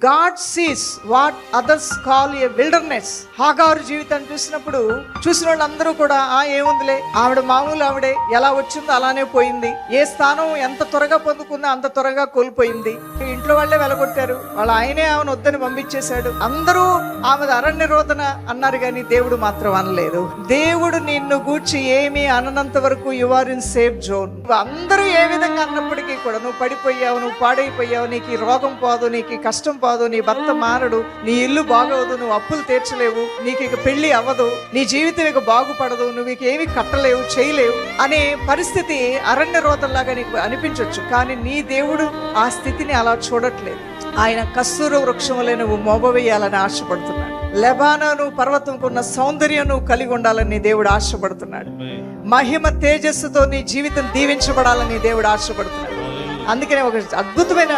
God sees what others call a wilderness. Hagar జీవితాన్ని చూసినప్పుడు చూసిన వాళ్ళందరూ కూడా ఏముందిలే, ఆవిడ మామూలు ఆవిడే, ఎలా వచ్చిందో అలానే పోయింది, ఏ స్థానం ఎంత త్వరగా పొందుకుందో అంత త్వరగా కోల్పోయింది, ఇంట్లో వాళ్ళే వెలగొట్టారు, వాళ్ళ ఆయనే ఆమెను వద్దని పంపించేశాడు, అందరూ ఆమె అరణ్య రోదన అన్నారు కానీ దేవుడు మాత్రం అనలేదు. దేవుడు నిన్ను గూర్చి ఏమీ అననంత వరకు you are in safe zone. అందరూ ఏ విధంగా అన్నప్పటికీ కూడా నువ్వు పడిపోయావు, నువ్వు పాడైపోయావు, నీకు రోగం పోదు, నీకు కష్టం పోదు, నీ భర్త మారడు, నీ ఇల్లు బాగవదు, నువ్వు అప్పులు తీర్చలేవు, నీకు ఇక పెళ్లి అవ్వదు, నీ జీవితం ఇక బాగుపడదు, నువ్వు ఇక ఏమి కట్టలేవు చేయలేవు అనే పరిస్థితి అరణ్య రోదనలాగా నీకు అనిపించవచ్చు. కానీ నీ దేవుడు ఆ స్థితిని అలా చూడట్లేదు. ఆయన కస్తూర వృక్షములే నువ్వు మోబవేయాలని ఆశపడుతున్నాడు. లెబానోను పర్వతంకున్న సౌందర్యం నువ్వు కలిగి ఉండాలని దేవుడు ఆశపడుతున్నాడు. మహిమ తేజస్సుతో నీ జీవితం దీవించబడాలని దేవుడు ఆశపడుతున్నాడు. అందుకనే ఒక అద్భుతమైన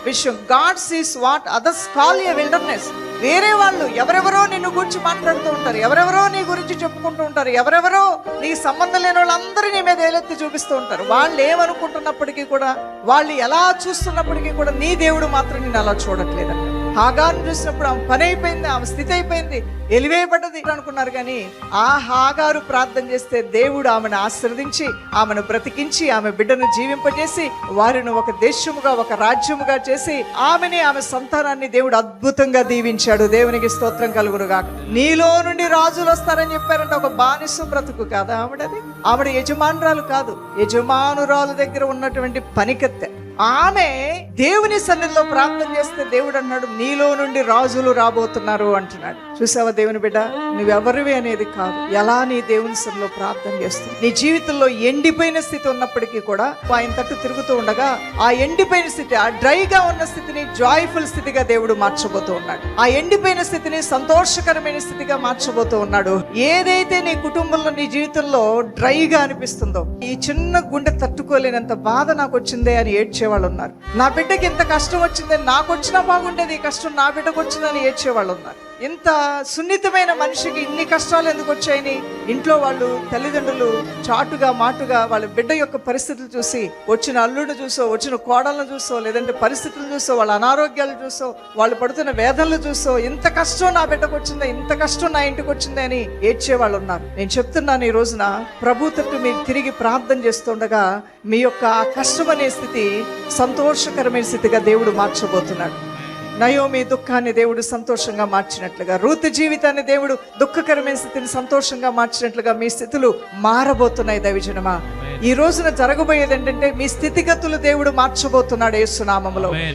విషయం, God sees what others call a wilderness. వేరే వాళ్ళు ఎవరెవరో నిన్ను గురించి మాట్లాడుతూ ఉంటారు, ఎవరెవరో నీ గురించి చెప్పుకుంటూ ఉంటారు, ఎవరెవరో నీకు సంబంధం లేని వాళ్ళందరూ నీ మీద ఏలెత్తి చూపిస్తూ ఉంటారు. వాళ్ళు ఏమనుకుంటున్నప్పటికీ కూడా, వాళ్ళు ఎలా చూస్తున్నప్పటికీ కూడా నీ దేవుడు మాత్రం నేను అలా చూడట్లేదంట. హాగారు చూసినప్పుడు ఆమె పని అయిపోయింది, ఆమె స్థితి అయిపోయింది, ఎలివేయబడ్డది అనుకున్నారు. కానీ ఆ హాగారు ప్రార్థన చేస్తే దేవుడు ఆమెను ఆశీర్వదించి, ఆమెను బ్రతికించి, ఆమె బిడ్డను జీవింపజేసి, వారిని ఒక దేశముగా, ఒక రాజ్యముగా చేసి, ఆమెని, ఆమె సంతానాన్ని దేవుడు అద్భుతంగా దీవించాడు. దేవునికి స్తోత్రం కలుగునుగా. నీలో నుండి రాజులు వస్తారని చెప్పారంటే ఒక బానిస బ్రతుకు కాదా ఆవిడది? ఆవిడ యజమానురాలు కాదు, యజమానురాలు దగ్గర ఉన్నటువంటి పనికత్తె. ఆమె దేవుని సన్నిధిలో ప్రార్థన చేస్తే దేవుడు అన్నాడు, నీలో నుండి రాజులు రాబోతున్నారు అంటున్నాడు. చూసావా దేవుని బిడ్డ, నువ్వెవరివి అనేది కాదు, ఎలా నీ దేవుని సన్నిధిలో ప్రార్థన చేస్తుంది. నీ జీవితంలో ఎండిపోయిన స్థితి ఉన్నప్పటికీ కూడా ఆయన తట్టు తిరుగుతూ ఉండగా ఆ ఎండిపోయిన స్థితి, ఆ డ్రైగా ఉన్న స్థితిని జాయ్ఫుల్ స్థితిగా దేవుడు మార్చబోతూ ఉన్నాడు. ఆ ఎండిపోయిన స్థితిని సంతోషకరమైన స్థితిగా మార్చబోతూ ఉన్నాడు. ఏదైతే నీ కుటుంబంలో, నీ జీవితంలో డ్రైగా అనిపిస్తుందో, ఈ చిన్న గుండె తట్టుకోలేనంత బాధ నాకు వచ్చిందే అని ఏడ్చేవాళ్ళు ఉన్నారు. నా బిడ్డకి ఇంత కష్టం వచ్చిందని, నాకు వచ్చినా బాగుండేది, ఈ కష్టం నా బిడ్డకు వచ్చిందని ఏడ్చేవాళ్ళు ఉన్నారు. ఇంత సున్నితమైన మనిషికి ఇన్ని కష్టాలు ఎందుకు వచ్చాయని ఇంట్లో వాళ్ళు, తల్లిదండ్రులు చాటుగా మాటుగా వాళ్ళ బిడ్డ యొక్క పరిస్థితులు చూసి, వచ్చిన అల్లుడు చూసో, వచ్చిన కోడలను చూసో, లేదంటే పరిస్థితులు చూసో, వాళ్ళ అనారోగ్యాలు చూసో, వాళ్ళు పడుతున్న వేదనలు చూసో, ఇంత కష్టం నా బిడ్డకు వచ్చిందా, ఇంత కష్టం నా ఇంటికి వచ్చిందా అని ఏడ్చే వాళ్ళు ఉన్నారు. నేను చెప్తున్నాను, ఈ రోజున ప్రభు తట్టు మీరు తిరిగి ప్రార్థన చేస్తుండగా మీ యొక్క కష్టం అనే స్థితి సంతోషకరమైన స్థితిగా దేవుడు మార్చబోతున్నాడు. నయోమి దుఃఖాన్ని దేవుడు సంతోషంగా మార్చినట్లుగా, రూతు జీవితాన్ని దేవుడు దుఃఖకరమైన స్థితిని సంతోషంగా మార్చినట్లుగా మీ స్థితులు మారబోతున్నాయి. దైవజనమా, ఈ రోజున జరగబోయేది ఏంటంటే మీ స్థితిగతులు దేవుడు మార్చబోతున్నాడు యేసు నామములో.